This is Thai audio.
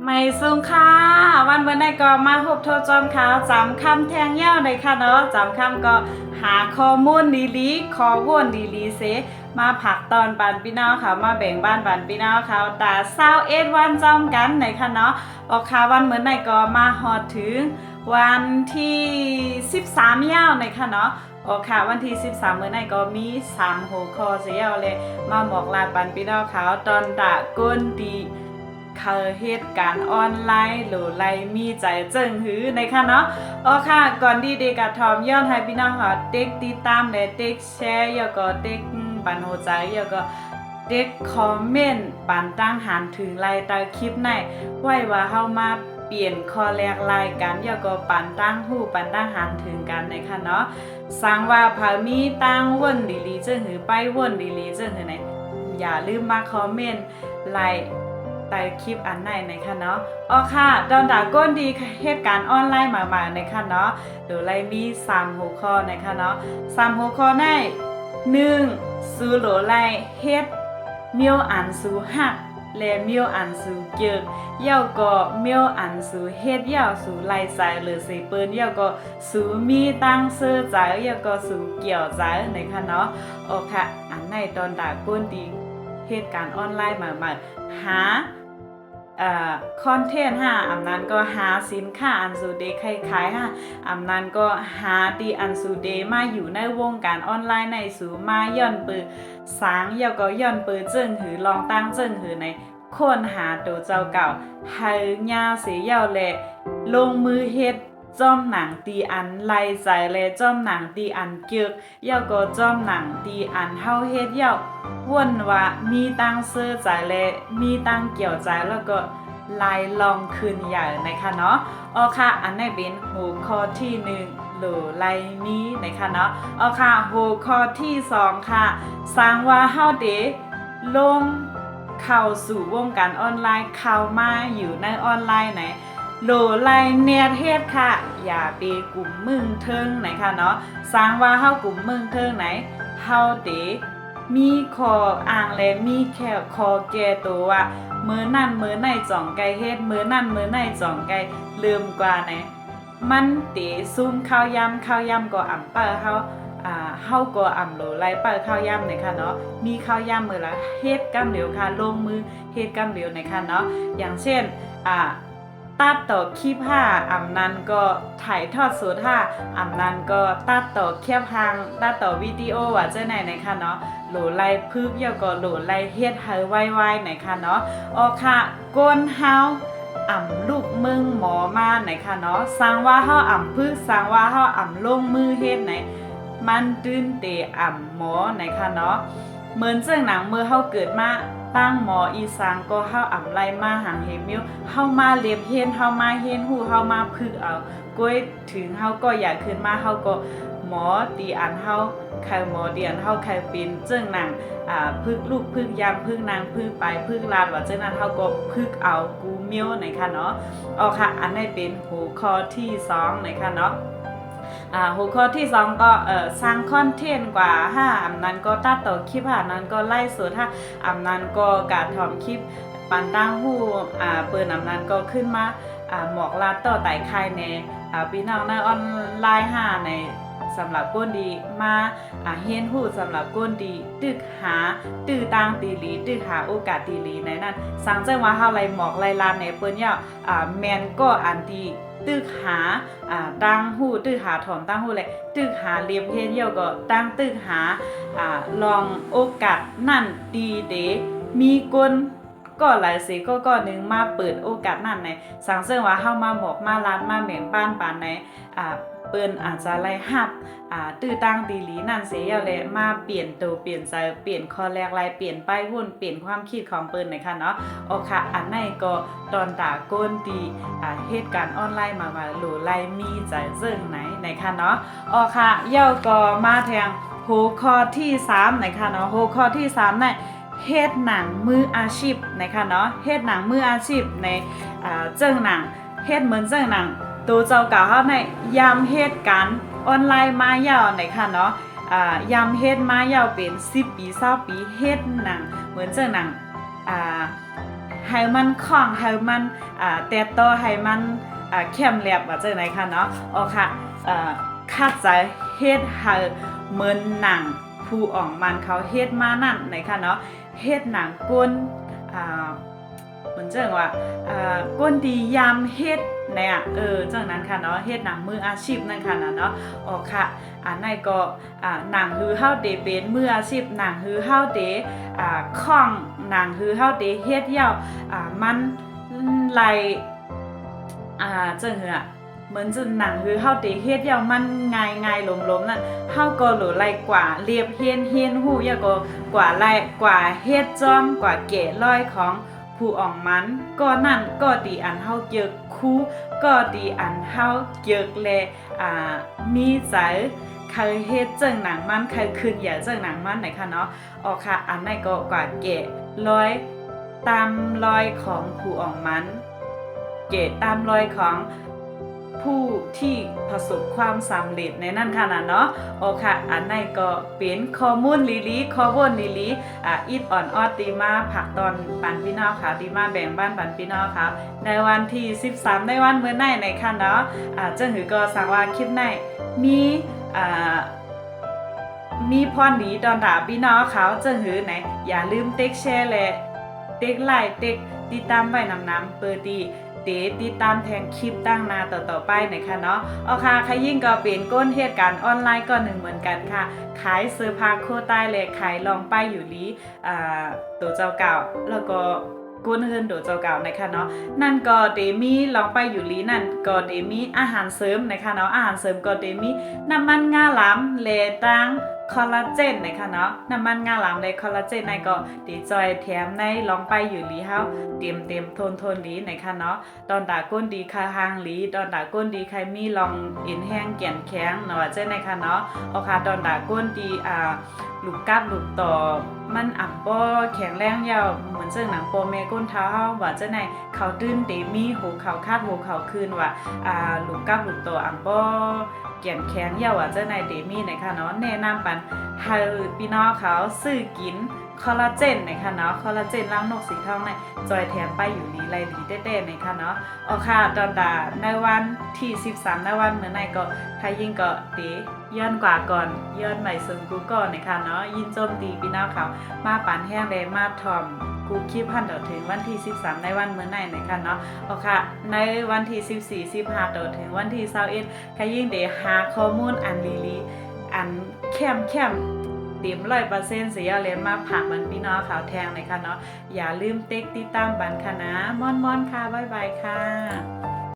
ไม่สูงค่ะวันเมื่อไหร่ก็มาพบโทรจอมขาวจำคำแทงเย้าเลยค่ะเนาะจำคำก็หาข้อมูลดีๆข้อมูลดีๆเซมาผักตอนปันพี่น้องค่ะมาแบ่งบ้านปันพี่น้องค่ะตา21วันจอมกันเลยค่ะเนาะออกค่ะวันเมื่อไหร่ก็มาฮอดถึงวันที่13เย้าเลยค่ะเนาะโอค่ะวันที่13มื้อไหนก็มี3หัวข้อเสียเอาเลยมาบอกลาปันพี่น้องเขาตอนตะก้นดีเขาเหตุการณ์ออนไลน์หรือไลมีใจเจิงหือในค่ะเนาะโอค่ะก่อนดีเดกะทอมย้อนให้พี่น้องเขาเด็กติดตามและเด็กแชร์แล้วก็เด็กปันหัวใจแล้วก็เด็กคอมเมนต์ปันตั้งหันถึงไลน์ตาคลิปไหนไว้ว่าเฮามาเปลี่ยนข้อแรกรายกันแล้วก็ปันตั้งหูปันตั้งหันถึงกันในค่ะเนาะสร้างว่าพามีตั้งว่นดีๆเจิงหือไปว่นดีๆเจิงหือไหนอย่าลืมมาคอมเมนต์ไลน์ใต้คลิปอันไหนนะคะเนาะอ๋อค่ะดอนดาก้นดีเหตุการณ์ออนไลน์มาๆนะคะเนาะโดยไลมี3หัวข้อนะคะเนาะ3หัวข้อใน1สู่โหลไลเฮ็ดเมียวอันสู่ฮักและเมียวอันสู่เกิกเย่าก็เมียวอันสู่เฮ็ดเย่าสู่ไลใจหรือสิเปิ้นเย่าก็สู่มีตั้งเสื้อใจเย่าก็สู่เกี่ยวใจนะคะเนาะอ๋อค่ะอันไหนดอนดาก้นดีเหตุการณ์ออนไลน์มาหาคอนเทนต์อำนั้นก็หาสินค้าอันสูเดขายอำนั้นก็หาดีอันสูเดมาอยู่ในวงการออนไลน์ในสูมาย่อนปือสางยก็ย่อนปือเจิ้งหือลองตั้งเจิ้งหือในค้นหาตัวเจ้าเก่าให้ญาเสียเย่าแลลงมือเฮ็ดจ้อมหนังตีอันไล่ใจและจ้อมหนังตีอันเกือกเย่าก็จ้อมหนังตีอันเฮาเฮ็ดเย่าว่นว่ามีตั้งเสื้อใจและมีตั้งเกี่ยวใจแล้วก็ลายลองคืนใหญ่นะคะเนาะอ๋อค่ะอันนี้เป็นหัวข้อที่1โหลไลมีนะคะเนาะอ๋อค่ะหัวข้อที่2ค่ะสร้างว่าเฮาเดลงเข้าสู่วงการออนไลน์เข้ามาอยู่ในออนไลน์ไหนโหลไลเนียเทศค่ะอย่าไปกลุ่มมึงเทิงไหนค่ะเนาะสร้างว่าเฮากลุ่มมึงเทิงไหนเฮาเดมีคออ่างและมีแค่คอแก่ตัวว่ามื้อนั่นมื้อไหนจ่องไก่เฮ็ดมื้อนั่นมื้อไหนจ่องไก่ลืมกว่าไหนมันเตซุ่มข้าวยำก็อ่ำเปิ้เฮาก็อ่ำโหลไลเปิ้ข้าวยำไหนค่ะเนาะมีข้าวยำมื้อละเฮ็ดกำเหลียวค่ะลงมือเฮ็ดกำเหลียวไหนค่ะเนาะอย่างเช่นตัดต่อคลิปอำนั้นก็ถ่ายทอดสดอำนั้นก็ตัดต่อแคปตัดต่อวิดีโอว่าจะไหนนะคะเนาะโหลไลพึกเยาก็โหลไลเฮ็ดให้ไวๆไหนคะเนาะอ๋อค่ะก้นเฮาลูกมึงหมอมาไหนคะเนาะสร้างว่าเฮาพึกสร้างว่าเฮาลงมือเฮ็ดไหนมันตื่นเตหมอไหนคะเนาะเหมือนเจ้งหนังเมื่อเฮาเกิดมาตั้งหมออีสานก็เฮาไล่มาหังเฮมิวเฮามาเลียบเฮ็ดเฮามาเฮ็ดฮู้เฮามาพึกเอาก้อยถึงเฮาก็อยากขึ้นมาเฮาก็หมอตีอันเฮาใครหมอเดียนเฮาใครเป็นเจ้งหนังพึกลูกพึกยามพึกนางพึกไปพึกลาดว่าเจ้านั้นเฮาก็พึกเอากูเมียวไหนค่ะเนาะอ๋อค่ะอันนี้เป็นหัวข้อที่2ไหนค่ะเนาะหัวข้อที่2ก็สร้างคอนเทนต์กว่าอำนั้นก็ตัดต่อคลิปนั้นก็ไล่สดอำนั้นก็การทำคลิปปันตั้งหูเปิดอำนั้นก็ขึ้นมาหมอกลาดต่อไต่ค่ายในพี่น้องในออนไลน์ในสำหรับก้นดีมาเฮียนหูสำหรับก้นดีตึกหาตื้อตั้งตีหลีตึกหาโอกาสตีหลีในนั้นสังเจว่าเฮาไล่หมอกไล่ลานในเปิ้นยาวแมนก็อันดีตึกหาตั้งหูตึกหาถอนตั้งหูเลยตึกหาเรียบเฮ็ดเยี่ยวก็ตั้งตึกหาลองโอกาสนั่นดีเดมีก้นก็หลายสิก็นึงมาเปิดโอกาสนั่นในสังเสริญว่าเฮามาบอกมาลานมาแหม่งบ้านปานในเปิ้นอาจจะไล่ฮับตื้อตั้งตีหลีนั่นเสียแล้วมาเปลี่ยนตัวเปลี่ยนใจเปลี่ยนข้อแรกไล่เปลี่ยนป้ายหุ้นเปลี่ยนความคิดของเปิ้นหน่อยค่ะเนาะโอค่ะอันไหนก็ตอนตาก้นดีเหตุการณ์ออนไลน์มาโหลไล่มีใจเสิ่งไหนค่ะเนาะโอค่ะเย่าก็มาแทงหัวข้อที่3หน่อยค่ะเนาะหัวข้อที่3ในเฮ็ดหนังมืออาชีพนะคะเนาะเฮ็ดหนังมืออาชีพในเจิ้งหนังเฮ็ดเหมือนเจิ้งหนังตัวเจ้าเก่าเฮาในยามเฮ็ดการออนไลน์มายาวนะคะเนาะยามเฮ็ดมายาวเป็น10 ปี20 ปีเฮ็ดหนังเหมือนเจิ้งหนัง ให้มันคล่องให้มันแต่ต่อให้มันเข้มแหลบว่าจังได๋ค่ะเนาะอ๋อค่ะคัดจะเฮ็ดให้เหมือนหนังผู้ออกมันเขาเฮ็ดมานั่นนะคะเนาะเฮ็ดหนังก้นเหมือนจังว่าก้นดียามเฮ็ดเนี่ยจังนั้นค่ะเนาะเฮ็ดหนังมืออาชีพนั่นค่ะเนาะอ๋อค่ะในก็หนังฮือเฮาเดเป็นมืออาชีพหนังฮือเฮาเดคล่องหนังฮือเฮาเดเฮ็ดยาวมันไหลจังหือเหมือนจะหนังฮือเฮาเดเฮ็ดยาวมันง่ายๆล้มๆนั่นเฮาก็หลูไหลกว่าเรียบเฮียนฮู้ยาก็กว่าไหลกว่าเฮ็ดจอมกว่าเก๋ลอยของผู้อ่องมันก็นั่นก็ดีอันเฮาเกิกคู่ก็ดีอันเฮาเกิกแลมีใจเคยเฮ็ดจังหนังมันเคยขึ้นอย่าจังหนังมันไหนคะเนาะอ๋อค่ะอันไหนก็กว่าเก๋ลอยตามรอยของผู้อ่องมันเก๋ตามรอยของผู้ที่ประสบความสำเร็จในนั่นค่ะเนาะโอค่ะอันไหนก็เป็นข้อมูลลีข้อมูลลีอิดอ่อนออดดีมาผักตอนปันพี่น้องค่ะดีมาแบ่งบ้านปันพี่น้องค่ะในวันที่13ในวันเมื่อไหร่ในค่ะเนาะจังหือก็สั่งว่าคลิปไหนมีพรดีตอนด่าพี่น้องเขาจังหือไหนอย่าลืมติ๊กแชร์และติ๊กไลค์ติ๊กติดตามไว้นำเปิดดีติดตามแทงคลิปตั้งนาต่อไปนะคะเนาะเอาค่ะใครยิ่งก็เป็นก้นเหตุการณ์ออนไลน์ก็หนึ่งเหมือนกันค่ะขายเสื้อผ้าโคใต้เลยขายลองป้ายอยู่ลีตัวเจ้าเก่าแล้วก็ก้นเฮินโดเจ้าเก่านะคะเนาะนั่นก็เดมีลองไปอยู่ลีนั่นก็เดมีอาหารเสริมนะคะเนาะอาหารเสริมก็เดมีน้ำมันงาหลำเลตังคอลลาเจนนะคะเนาะน้ำมันงาหลำเลยคอลลาเจนในก็ดีจอยแถมในลองไปอยู่ลีเฮาเต็มทนลีนะคะเนาะตอนตาก้นดีคาหางลีตอนตาก้นดีใครมีลองอินแห้งแก่นแข็งเนาะเจ้นะคะเนาะเอาค่ะตอนตาก้นดีลูกกับลูกต่อมันอ่ำบ่แข็งแรงยาวเหมือนเจ้าหนังโปเมก้นเท้าเฮาว่าเจ้าไหนเขาตื้นเดมีหูเขาคาดหูเขาคืนว่าลูกกับลูกต่ออ่ำบ่แก่นแข็งยาวว่าเจ้าไหนเดมีนะคะเนาะแนะนำปันให้พี่น้องเขาซื้อกินคอลลาเจนนะคะเนาะคอลลาเจนล้างนกสีทองในจอยแถมไปอยู่ลีไรลีเต้ๆนะคะเนาะเอาค่ะตอนดาในวันที่13ในวันเมื่อไหร่ก็ใครยิ่งก็ย้อนกว่าก่อนย้อนใหม่ซึ่งกูก่อนนะคะเนาะยินโจมตีพี่น้องเขามาปานแห้งเลยมาทอมกูคลิปพันต่อถึงวันที่13ในวันเมื่อไหร่นะคะเนาะเอาค่ะในวันที่14 15ต่อถึงวันที่21ใครยิ่งหาข้อมูลอันลีอันเข้มเต็ม100%เสียเลยมาผักมันพี่น้องขาวแทงเลยค่ะเนาะอย่าลืมติ๊กติดตามบันค่ะนะม่อนค่ะบ๊ายบายค่ะ